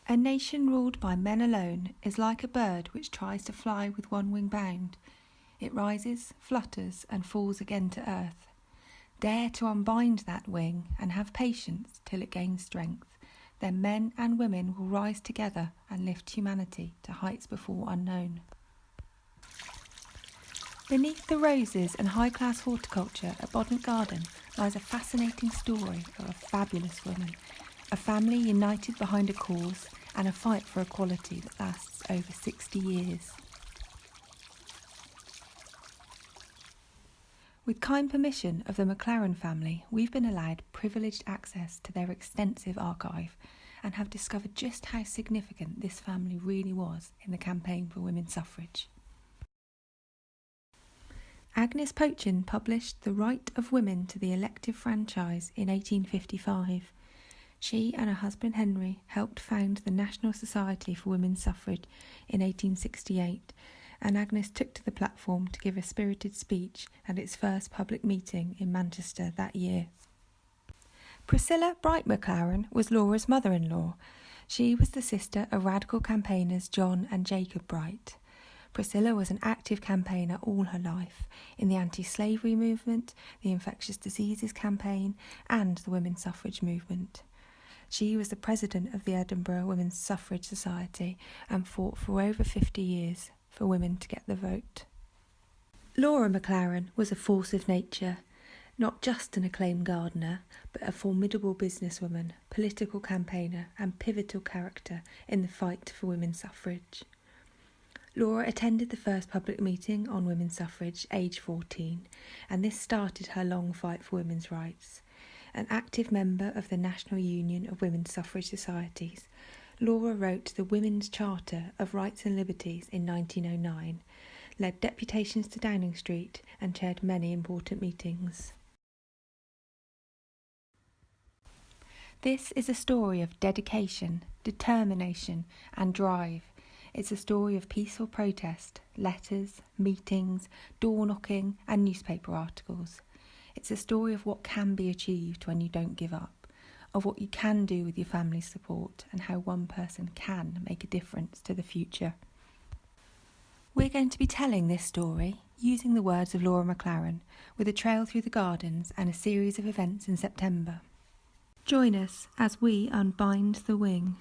A nation ruled by men alone is like a bird which tries to fly with one wing bound. It rises, flutters, and falls again to earth. Dare to unbind that wing and have patience till it gains strength. Then men and women will rise together and lift humanity to heights before unknown. Beneath the roses and high-class horticulture at Bodent Garden lies a fascinating story of a fabulous woman, a family united behind a cause and a fight for equality that lasts over 60 years. With kind permission of the McLaren family, we've been allowed privileged access to their extensive archive and have discovered just how significant this family really was in the campaign for women's suffrage. Agnes Pochin published The Right of Women to the Elective Franchise in 1855. She and her husband Henry helped found the National Society for Women's Suffrage in 1868, and Agnes took to the platform to give a spirited speech at its first public meeting in Manchester that year. Priscilla Bright McLaren was Laura's mother-in-law. She was the sister of radical campaigners John and Jacob Bright. Priscilla was an active campaigner all her life, in the anti-slavery movement, the infectious diseases campaign, and the women's suffrage movement. She was the president of the Edinburgh Women's Suffrage Society and fought for over 50 years for women to get the vote. Laura McLaren was a force of nature, not just an acclaimed gardener, but a formidable businesswoman, political campaigner and pivotal character in the fight for women's suffrage. Laura attended the first public meeting on women's suffrage, aged 14, and this started her long fight for women's rights. An active member of the National Union of Women's Suffrage Societies, Laura wrote the Women's Charter of Rights and Liberties in 1909, led deputations to Downing Street and chaired many important meetings. This is a story of dedication, determination and drive. It's a story of peaceful protest, letters, meetings, door knocking and newspaper articles. It's a story of what can be achieved when you don't give up, of what you can do with your family's support and how one person can make a difference to the future. We're going to be telling this story using the words of Laura McLaren with a trail through the gardens and a series of events in September. Join us as we unbind the wing.